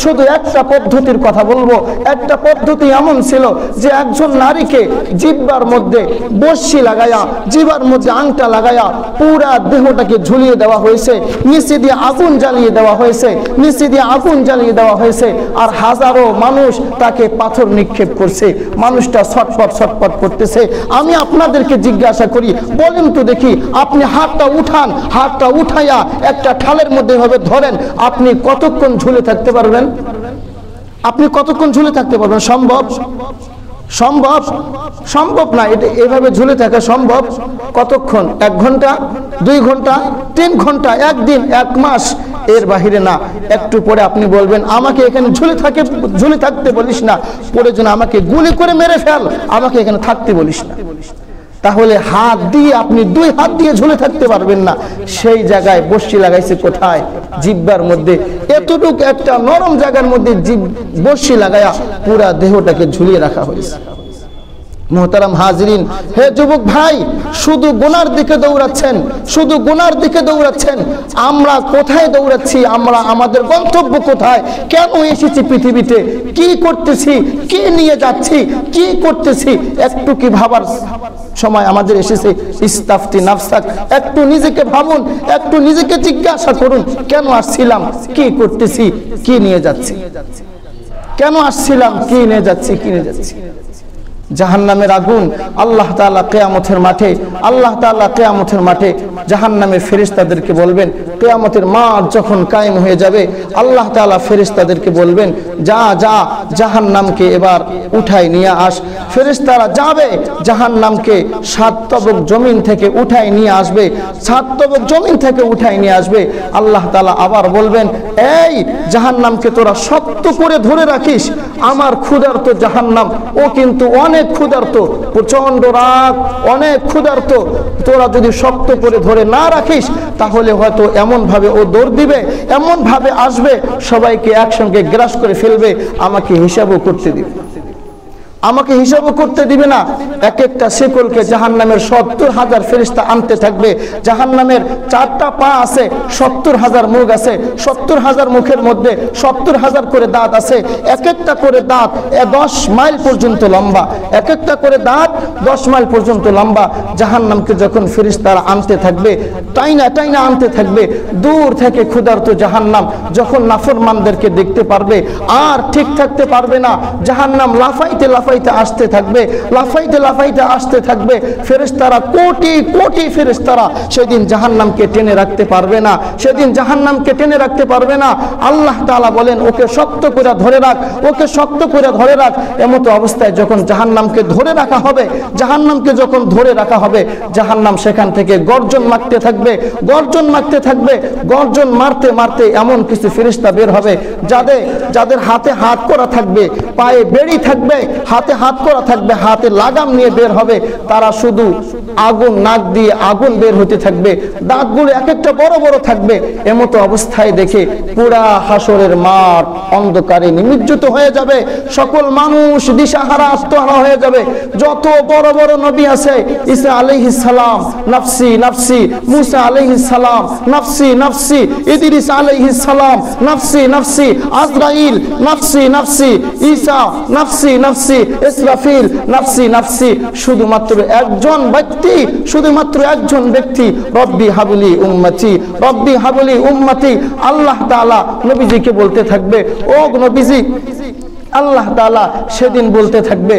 শুধু একটা পদ্ধতির কথা বলবো। একটা পদ্ধতি এমন ছিল যে একজন নারীকে জিহ্বার মধ্যে বর্শি লাগায়া, জিহ্বার মধ্যে আংটা লাগায়া পুরা দেহটাকে ঝুলিয়ে দেওয়া হয়েছে, নিচে দিয়ে আগুন জ্বালিয়ে দেওয়া হয়েছে, নিচে দিয়ে আগুন জ্বালিয়ে দেওয়া হয়েছে। আর হাজারো মানুষ তাকে পাথর নিক্ষেপ করছে, মানুষটা ছটফট ছটফট করতেছে। আমি আপনাদেরকে জিজ্ঞাসা করি, বলেন তো দেখি, আপনি হাতটা উঠান, হাতটা উঠাইয়া একটা ঠালের মধ্যে ভাবে ধরেন, আপনি কতক্ষণ ঝুলে থাকতে পারবেন? আপনি কতক্ষণ ঝুলে থাকতে পারবেন? সম্ভব? সম্ভব? সম্ভব না। এটা এভাবে ঝুলে থাকা সম্ভব? কতক্ষণ? 1 ঘন্টা, 2 ঘন্টা, 3 ঘন্টা, 1 দিন, 1 মাস, এর বাহিরে না। একটু পরে আপনি বলবেন, আমাকে এখানে ঝুলে থাকতে বলিস না, প্রয়োজন আমাকে গুলি করে মেরে ফেল, আমাকে এখানে থাকতে বলিস না। তাহলে হাত দিয়ে আপনি 2 হাত দিয়ে ঝুলে থাকতে পারবেন না। সেই জায়গায় বর্শি লাগাইছে কোথায়? জিহ্বার মধ্যে। এতটুকু একটা নরম জায়গার মধ্যে বর্শি লাগায়া পুরা দেহটাকে ঝুলিয়ে রাখা হয়েছে। মোহতারাম হাজরিন, হে যুবক ভাই, শুধু গুনার দিকে দৌড়াচ্ছেন, শুধু গুনার দিকে দৌড়াচ্ছেন। আমরা কোথায় দৌড়াচ্ছি? আমরা আমাদের গন্তব্য কোথায়? কেন এসেছি পৃথিবীতে? কি করতেছি? কি নিয়ে যাচ্ছি? কি করতেছি? একটু কি ভাবার সময় আমাদের এসেছে? ইস্তাফতি নাফসাক, একটু নিজেকে ভাবুন, একটু নিজেকে জিজ্ঞাসা করুন, কেন আসছিলাম, কি করতেছি, কি নিয়ে যাচ্ছি? কেন আসছিলাম, কি নিয়ে যাচ্ছি, কি নিয়ে যাচ্ছি? জাহান্নামের আগুন আল্লাহ তাআলা কিয়ামতের মাঠে, আল্লাহ তাআলা কিয়ামতের মাঠে জাহান্নামের ফেরেশতাদেরকে বলবেন, কিয়ামতের মাঠ যখন কায়েম হয়ে যাবে, আল্লাহ তাআলা ফেরেশতাদেরকে বলবেন, যা যা জাহান্নামকে এবার উঠাই নিয়ে আস। ফেরেশতারা যাবে, জাহান্নামকে 7 তবক জমিন থেকে উঠাই নিয়ে আসবে, 7 তবক জমিন থেকে উঠাই নিয়ে আসবে। আল্লাহ তাআলা আবার বলবেন, এই জাহান্নামকে তোরা শক্ত করে ধরে রাখিস, আমার ক্ষুধার্ত জাহান্নাম, ও কিন্তু অনেক ক্ষুধার্ত, প্রচন্ড রাগ, অনেক ক্ষুধার্ত, তোরা যদি শক্ত করে ধরে না রাখিস তাহলে হয়তো এমন ভাবে ও দৌড় দিবে, এমন ভাবে আসবে, সবাইকে একসঙ্গে গ্রাস করে ফেলবে, আমাকে হিসাবও করতে দিবে, আমাকে হিসাবও করতে দিবে না। এক একটা শিকলকে জাহান্নামের 70,000 ফেরেশতা আনতে থাকবে। জাহান্নামের 4টা পা আছে, 70,000 মুখ আছে, 70,000 মুখের মধ্যে 70,000 করে দাঁত আছে। এক একটা করে দাঁত 10 মাইল পর্যন্ত লম্বা, এক একটা করে দাঁত 10 মাইল পর্যন্ত লম্বা। জাহান্নামকে যখন ফেরেশতারা আনতে থাকবে, টাইনা টাইনা আনতে থাকবে, দূর থেকে ক্ষুধার্ত জাহান্নাম যখন নাফরমানদেরকে দেখতে পারবে আর ঠিক থাকতে পারবে না। জাহান্নাম লাফাইতে লাফাইতে আসতে থাকবে, লাফাইতে লাফাইতে আসতে থাকবে। ফেরেশতারা কোটি কোটি ফেরেশতারা সেদিন জাহান্নামকে টেনে রাখতে পারবে না, সেদিন জাহান্নামকে টেনে রাখতে পারবে না। আল্লাহ তাআলা বলেন, ওকে শক্ত করে ধরে রাখ, ওকে শক্ত করে ধরে রাখ। এমতো অবস্থায় যখন জাহান্নামকে ধরে রাখা হবে, জাহান্নামকে যখন ধরে রাখা হবে, জাহান্নাম সেখান থেকে গর্জন মারতে থাকবে, গর্জন মারতে থাকবে। গর্জন মারতে মারতে এমন কিছু ফেরেশতা বের হবে যাদের হাতে হাত করা থাকবে, পায়ে বেড়ি থাকবে, হাতে হাত করা থাকবে, হাতে লাগাম নিয়ে বের হবে। তারা শুধু আগুন, নাক দিয়ে আগুন বের হতে থাকবে, দাঁতগুলো এক একটা বড় বড় থাকবে। এমতো অবস্থায় দেখে পুরা হাসরের মাঠ অন্ধকারে নিমজ্জিত হয়ে যাবে, সকল মানুষ দিশাহারা আত্মহারা হয়ে যাবে। যত বড় বড় নবী আছে, ঈসা আলাইহিস সালাম নাফসি নাফসি, মুসা আলাইহিস সালাম নাফসি নাফসি, ইদ্রিস আলাইহিস সালাম নাফসি নাফসি, আজরাইল নাফসি নাফসি, ঈসা নাফসি নাফসি, ইসরাফিল নাফসি নাফসি। শুধুমাত্র একজন ব্যক্তি, শুধুমাত্র একজন ব্যক্তি, রব্বি হাবলি উম্মতি, রব্বি হাবলি উম্মতি। আল্লাহ তাআলা নবীজিকে বলতে থাকবে, ও নবীজি, আল্লাহ তাআলা সেদিন বলতে থাকবে,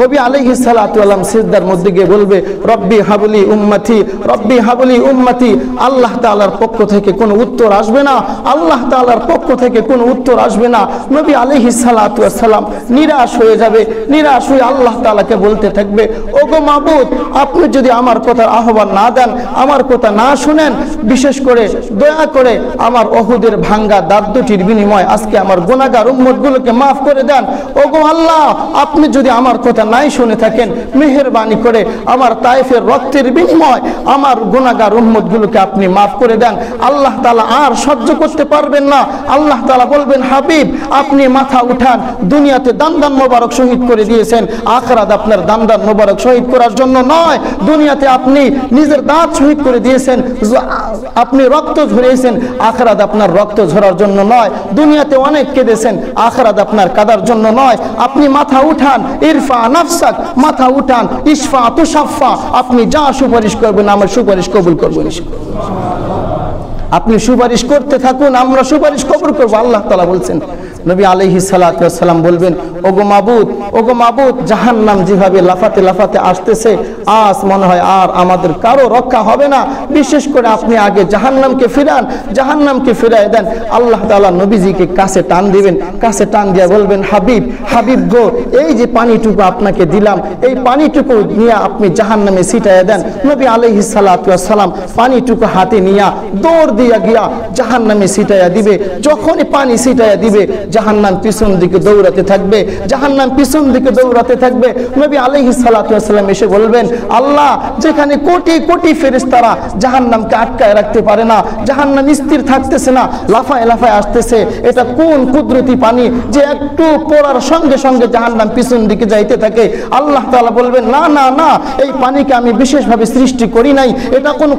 নবী আলাইহিস সালাতু ওয়াস সালাম সিজদার মধ্যে গিয়ে বলবে, রব্বি হাবলি উম্মতি, রব্বি হাবলি উম্মতি। আল্লাহ তাআলার পক্ষ থেকে কোনো উত্তর আসবে না, আল্লাহ তাআলার পক্ষ থেকে কোনো উত্তর আসবে না। নবী আলাইহিস সালাতু ওয়াস সালাম নিরাশ হয়ে যাবে, নিরাশ হয়ে আল্লাহ তাআলাকে বলতে থাকবে, ওগো মাবুদ, আপনি যদি আমার কথার আহ্বান না দেন, আমার কথা না শুনেন, বিশেষ করে দয়া করে আমার উহুদের ভাঙ্গা দাঁত দুটির বিনিময়ে আজকে আমার গুনাহগার উম্মতগুলোকে মাফ করে দেন। ওগো আল্লাহ, আপনি যদি আমার কথা নাই শুনে থাকেন, মেহেরবানি করে আমার তায়েফের রক্তের বিনিময় আমার গুনাহগার উম্মতগুলোকে আপনি মাফ করে দেন। আল্লাহ তাআলা আর সহ্য করতে পারবেন না। আল্লাহ তাআলা বলবেন, হাবিব আপনি মাথা উঠান, দুনিয়াতে দান মোবারক শহীদ করে দিয়েছেন, আখিরাত আপনার দান মোবারক শহীদ করার জন্য নয়। দুনিয়াতে আপনি নিজের দাঁত শহীদ করে দিয়েছেন, আপনি রক্ত ঝরিয়েছেন, আখিরাত আপনার রক্ত ঝরার জন্য নয়। দুনিয়াতে অনেক কেঁদেছেন, আখিরাত আপনার কাদার জন্য নয়। আপনি মাথা উঠান, ইরফা নাফসাক, মাথা উঠান, ইশফা তুশাফা, আপনি যা সুপারিশ করবেন আমার সুপারিশ কবুল করবেন। আপনি সুপারিশ করতে থাকুন, আমরা সুপারিশ কবুল করব। আল্লাহ তাআলা বলছেন, নবী আলাইহিস সালাতু ওয়াস সালাম বলবেন, ওগো মাবুদ, জাহান্নাম যেভাবে লাফাতে লাফাতে আসতেছে, আজ মনে হয় আর আমাদের কারো রক্ষা হবে না। বিশেষ করে আপনি আগে জাহান্নামকে ফিরায় দেন। আল্লাহ তাআলা নবীজিকে কাছে টান দিবেন, কাছে টান দিয়ে বলবেন, হাবিব গো, এই যে পানিটুকু আপনাকে দিলাম, এই পানিটুকু নিয়ে আপনি জাহান্নামে ছিটায় দেন। নবী আলাইহিস সালাতু ওয়াস সালাম পানিটুকু হাতে নিয়ে দৌড় দিয়া গিয়া জাহান্নামে ছিটাইয়া দিবে। যখনই পানি ছিটাইয়া দিবে, জাহান্নাম পিছন দিকে দৌড়াতে থাকবে। নবী আলাইহিস সালাতু ওয়াস সালাম এসে বলবেন, আল্লাহ, যেখানে কোটি কোটি ফেরেশতারা জাহান্নামকে আটকায় রাখতে পারে না, জাহান্নাম স্থির থাকতেছে না, লাফায় আসতেছে, এটা কোন কুদরতি পানি যে একটু পড়ার সঙ্গে সঙ্গে জাহান্নাম পিছন দিকে যাইতে থাকে। আল্লাহ তাআলা বলবেন, না, এই পানিকে আমি বিশেষভাবে সৃষ্টি করি নাই, এটা কোনো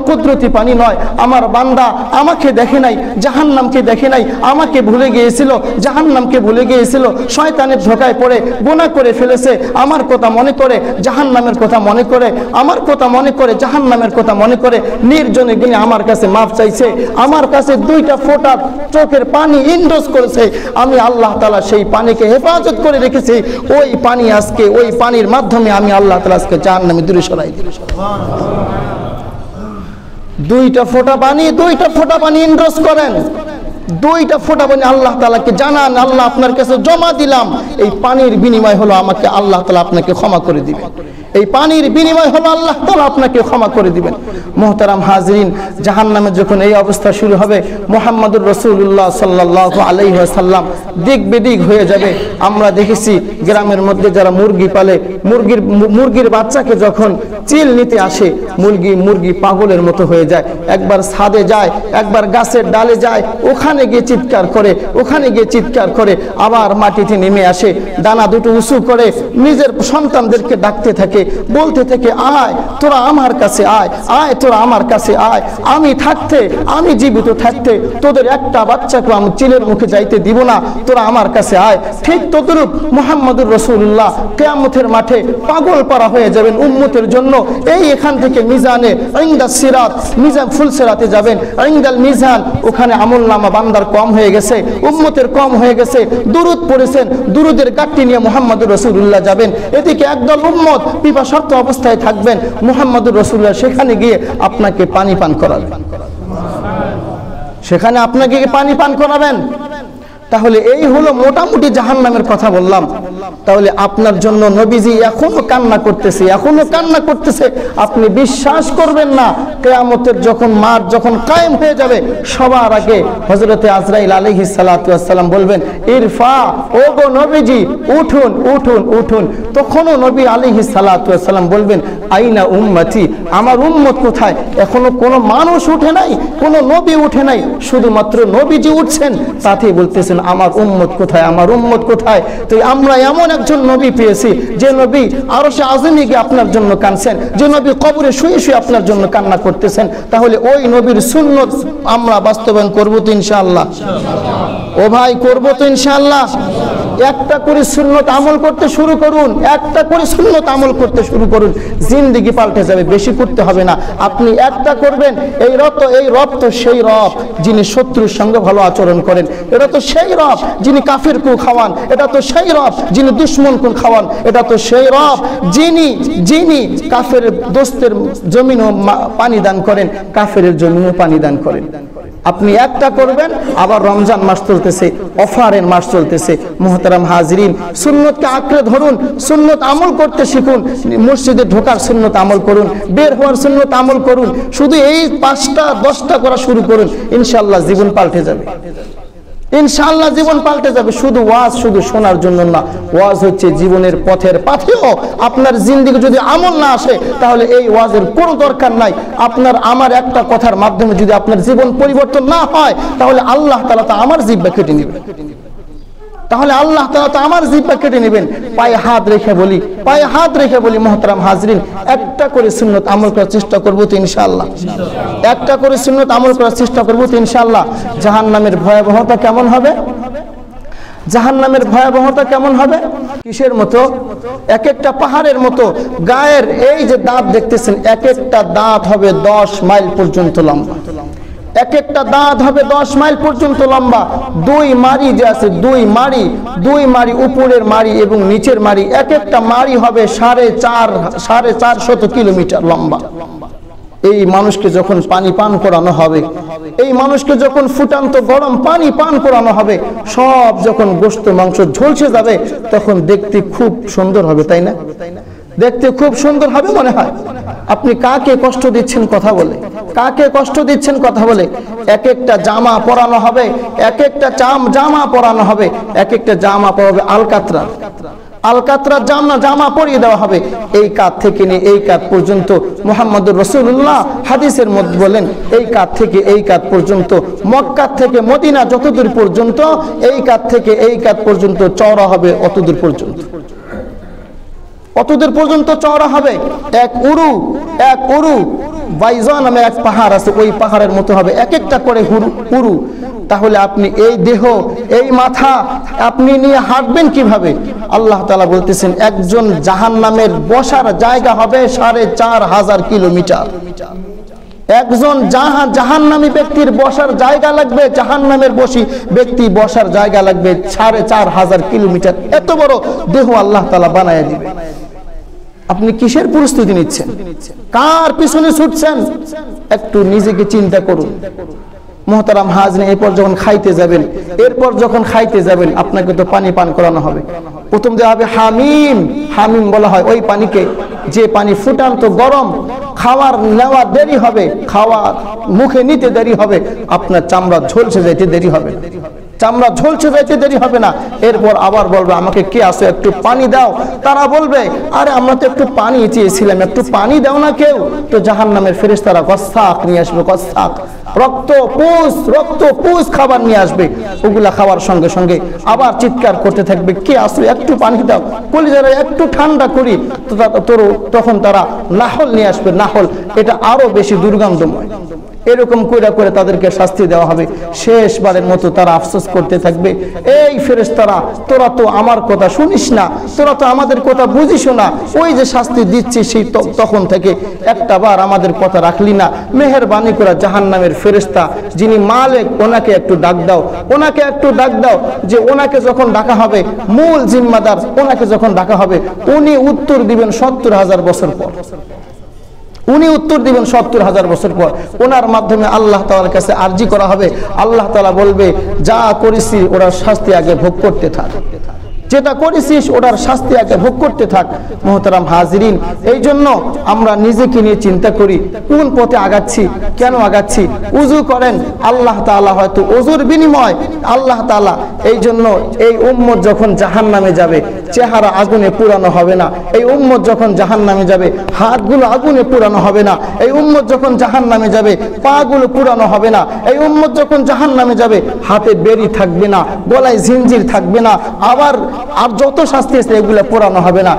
কুদরতি পানি নয়, আমার বান্দা আমাকে দেখে নাই, জাহান্নামকে দেখে নাই, আমাকে ভুলে গিয়েছিল, জাহান্নামকে ভুলে গিয়েছিল, শয়তানের ধোঁকায় পড়ে গুনাহ করে ফেলেছে। আমার কথা মনে করে, জাহান্নামের কথা মনে করে, আমার কথা মনে করে, জাহান্নামের কথা মনে করে নির্জনে গিয়ে আমার কাছে মাফ চাইছে, আমার কাছে 2টা ফোঁটা চোখের পানি ইন্ডোজ করেছে। আমি আল্লাহ তাআলা সেই পানিকে হেফাজত করে রেখেছি। ওই পানি আজকে, ওই পানির মাধ্যমে আমি আল্লাহ তাআলা আজকে জাহান্নামে দূরে সরাই দিই। 2টা ফোঁটা পানি ইন্ডোজ করেন, 2টা ফোঁটা পানি আল্লাহ তাআলাকে জানান, আল্লাহ আপনার কাছে জমা দিলাম, এই পানির বিনিময় হলো আমাকে আল্লাহ তাআলা আপনাকে ক্ষমা করে দিবেন। এই পানির বিনিময় হলো আল্লাহ তাআলা আপনাকে ক্ষমা করে দিবেন। মুহতারাম হাজিরিন, জাহান্নামে যখন এই অবস্থা শুরু হবে, মুহাম্মদুর রাসূলুল্লাহ সাল্লাল্লাহু আলাইহি ওয়াসাল্লাম দিক বিদিক হয়ে যাবে। আমরা দেখেছি গ্রামের মধ্যে যারা মুরগি পালে, মুরগির বাচ্চাকে যখন চিল নিতে আসে, মুরগি পাগলের মতো হয়ে যায়। একবার ছাদে যায়, একবার গাছের ডালে যায়, ওখানে গিয়ে চিৎকার করে আবার মাটিতে নেমে আসে, ডানা দুটো উঁচু করে নিজের সন্তানদেরকে ডাকতে থাকে, বলতে থাকে, আয় তোরা আমার কাছে আয়, তোরা আমার কাছে আয়, আমি জীবিত থাকতে তোদের একটা বাচ্চাকে আমি চিলের মুখে যাইতে দিব না, তোরা আমার কাছে আয়। ঠিক তদ্রূপ মুহাম্মদুর রাসূলুল্লাহ কিয়ামতের মাঠে পাগল পারা হয়ে যাবেন উম্মতের জন্য। এই এখান থেকে মিজানে ইনদা সিরাত, মিজান ফুল সিরাতে যাবেন, ইনদাল মিজান, ওখানে আমলনামা বান্দার কম হয়ে গেছে, উম্মতের কম হয়ে গেছে, দুরূদ পড়েছেন, দুরূদের গাঁটটি নিয়ে মুহাম্মদুর রাসূলুল্লাহ যাবেন। এদিকে একদল উম্মত পিপাসার্ত অবস্থায় থাকবেন, মুহাম্মদুর রাসূলুল্লাহ সেখানে গিয়ে আপনাকে পানি পান করাবেন, তাহলে এই হলো মোটামুটি জাহান্নামের কথা বললাম। তাহলে আপনার জন্য নবীজি এখনো কান্না করতেছে। আপনি বিশ্বাস করবেন না, কিয়ামতের যখন মাঠ যখন কায়েম হয়ে যাবে, সবার আগে হযরতে আজরাইল আলাইহিস সালাতু ওয়াস সালাম বলবেন, ইরফা, ওগো নবীজি উঠুন। তখনও নবী আলাইহিস সালাতু ওয়াস সালাম বলবেন, আইনা উম্মতি, আমার উম্মত কোথায়? এখনো কোনো মানুষ উঠে নাই, কোনো নবী উঠে নাই, শুধুমাত্র নবীজি উঠছেন, তাতেই বলতেছেন আমার উম্মত কোথায়। তো আমরা এমন একজন নবী পেয়েছি, যে নবী আরশে আযমে গিয়ে আপনার জন্য কাঁদছেন, যে নবী কবরে শুয়ে আপনার জন্য কান্না করতেছেন। তাহলে ওই নবীর সুন্নত আমরা বাস্তবায়ন করব তো ইনশাআল্লাহ? ও ভাই, করব তো ইনশাআল্লাহ? একটা করে সুন্নত আমল করতে শুরু করুন, জিন্দেগি পাল্টে যাবে। বেশি করতে হবে না, আপনি একটা করবেন। এই রব তো সেই রব যিনি শত্রুর সঙ্গে ভালো আচরণ করেন, এটা তো সেই রব যিনি কাফিরকে খাওয়ান, এটা তো সেই রব যিনি দুশমনকে খাওয়ান, এটা তো সেই রব যিনি কাফের দোস্তের জমিনও পানি দান করেন, কাফের জমিনও পানি দান করেন। আপনি একটা করবেন। আবার রমজান মাস চলতেছে, অফারের মাস চলতেছে। মুহতারাম হাজিরিন, সুন্নতকে আঁকড়ে ধরুন, সুন্নত আমল করতে শিখুন, মসজিদে ঢোকার সুন্নত আমল করুন, বের হওয়ার সুন্নত আমল করুন। শুধু এই 5টা 10টা করা শুরু করুন, ইনশাআল্লাহ জীবন পাল্টে যাবে। ইনশাআল্লাহ জীবন পাল্টে যাবে। শুধু ওয়াজ শুধু শোনার জন্য না, ওয়াজ হচ্ছে জীবনের পথের পাথেও। আপনার জিন্দেগি যদি আমল না আসে তাহলে এই ওয়াজের কোনো দরকার নাই। আপনার আমার একটা কথার মাধ্যমে যদি আপনার জীবন পরিবর্তন না হয় তাহলে আল্লাহ তাআলা তা আমার জিহ্বা কেটে নেবেন, তাহলে আল্লাহ তাআলা তো আমার জিহ্বা কেটে নেবেন। পায়ে হাত রেখে বলি, পায়ে হাত রেখে বলি মুহতারাম হাজরিন, একটা করে সুন্নত আমল করার চেষ্টা করব তো ইনশাআল্লাহ, একটা করে সুন্নত আমল করার চেষ্টা করব তো ইনশাআল্লাহ। জাহান্নামের ভয়াবহতা কেমন হবে? জাহান্নামের ভয়াবহতা কেমন হবে? কিসের মতো? এক একটা পাহাড়ের মতো। গায়ের এই যে দাঁত দেখতেছেন, এক একটা দাঁত হবে 10 মাইল পর্যন্ত লম্বা, এক একটা দাঁত হবে 10 মাইল পর্যন্ত লম্বা। দুই মারি যে আছে, দুই মারি উপরের মারি এবং নিচের মারি, এক একটা মারি হবে 450 কিলোমিটার লম্বা। এই মানুষকে যখন পানি পান করানো হবে, এই মানুষকে যখন ফুটান্ত গরম পানি পান করানো হবে, সব যখন গোশত মাংস ঝলসে যাবে তখন দেখতে খুব সুন্দর হবে, তাই না? দেখতে খুব সুন্দর হবে মনে হয়। আপনি কাকে কষ্ট দিচ্ছেন কথা বলে? কাকে কষ্ট দিচ্ছেন কথা বলে? এক একটা জামা পরানো হবে, এক একটা জামা পরানো হবে, এক একটা জামা পরাবে আলকাতরা জামা পরিয়ে দেওয়া হবে। এই কাত থেকে নিয়ে এই কাত পর্যন্ত মুহাম্মদুর রাসূলুল্লাহ হাদিসের মধ্যে বলেন, এই কাত থেকে এই কাত পর্যন্ত, মক্কা থেকে মদিনা যতদূর পর্যন্ত, এই কাত থেকে এই কাত পর্যন্ত চওড়া হবে অতদূর পর্যন্ত, অতদূর পর্যন্ত চওড়া হবে। এক উরু বাইজা নামে এক পাহাড় আছে, ওই পাহাড়ের মতো হবে এক একটা করে উরু। তাহলে আপনি এই দেহ, এই মাথা আপনি নিয়ে হাঁটবেন কিভাবে? আল্লাহ তাআলা বলতেছেন একজন জাহান্নামের বসার জায়গা হবে 4500 কিলোমিটার। একজন জাহান্নামী ব্যক্তির বসার জায়গা লাগবে, জাহান্নামের ব্যক্তি বসার জায়গা লাগবে 4500 কিলোমিটার। এত বড় দেহ আল্লাহ তাআলা বানায় দিবে। আপনি কিসের প্রস্তুতি নিচ্ছেন? কার পিছনে ছুটছেন? একটু নিজেকে চিন্তা করুন মুহতারাম হাজরিন। এরপর যখন খাইতে যাবেন আপনাকে তো পানি পান করানো হবে। প্রথম দেওয়া হবে হামিম বলা হয় ওই পানিকে, যে পানি ফুটান্ত গরম, খাওয়ার নেওয়া দেরি হবে, খাওয়া মুখে নিতে দেরি হবে, আপনার চামড়া ঝলসে যাইতে দেরি হবে, চামড়া ঝলসে যাইতে দেরি হবে না। এরপর আবার বলবে আমাকে কে আসো একটু পানি দাও। তারা বলবে আরে আমরা তো একটু পানি চেয়েছিলাম, একটু পানি দাও না কেউ। তো জাহান্নামের ফেরেশতারা গসাক নিয়ে আসবে, গসাক রক্ত পুষ খাবার নিয়ে আসবে। ওগুলা খাওয়ার সঙ্গে সঙ্গে আবার চিৎকার করতে থাকবে কে আসো একটু পানি দাও, কলিজারা একটু ঠান্ডা করি। তখন তারা নাহল নিয়ে আসবে, নাহল, এটা আরো বেশি দুর্গন্ধময়। এরকম করে তাদেরকে শাস্তি দেওয়া হবে। শেষবারের মতো তারা আফসোস করতে থাকবে, এই ফেরেশতারা তোরা তো আমার কথা শুনিস না, তোরা তো আমাদের কথা বুঝিস না, ওই যে শাস্তি দিচ্ছি সেই তখন থেকে একটা বার আমাদের কথা রাখলি না। মেহেরবানি করে জাহান্নামের ফেরেশতা যিনি মালিক ওনাকে একটু ডাক দাও, ওনাকে একটু ডাক দাও। যে ওনাকে যখন ডাকা হবে, মূল জিম্মাদার ওনাকে যখন ডাকা হবে, উনি উত্তর দিবেন 70,000 বছর পর। উনি উত্তর দিবেন 70,000 বছর পর। ওনার মাধ্যমে আল্লাহ তাআলার কাছে আরজি করা হবে। আল্লাহ তাআলা বলবে যা করেছি ওরা শাস্তি আগে ভোগ করতে থাক, যেটা করেছিস ওটার শাস্তি আগে ভোগ করতে থাক। মুহতারাম হাজিরিন, এই জন্য আমরা নিজেকে নিয়ে চিন্তা করি কোন পথে আগাচ্ছি, কেন আগাচ্ছি। উযু করেন, আল্লাহ তাআলা হয়তো ওযুর বিনিময় আল্লাহ তাআলা এই জন্য এই উম্মত যখন জাহান্নামে যাবে চেহারা আগুনে পুরানো হবে না। এই উম্মত যখন জাহান্নামে যাবে হাতগুলো আগুনে পুরানো হবে না। এই উম্মত যখন জাহান্নামে যাবে পাগুলো পুরানো হবে না। এই উম্মত যখন জাহান্নামে যাবে হাতে বেড়ি থাকবে না, গলায় জিঞ্জির থাকবে না, আবার আর যত শাস্তি আছে এগুলো পোড়ানো হবে না।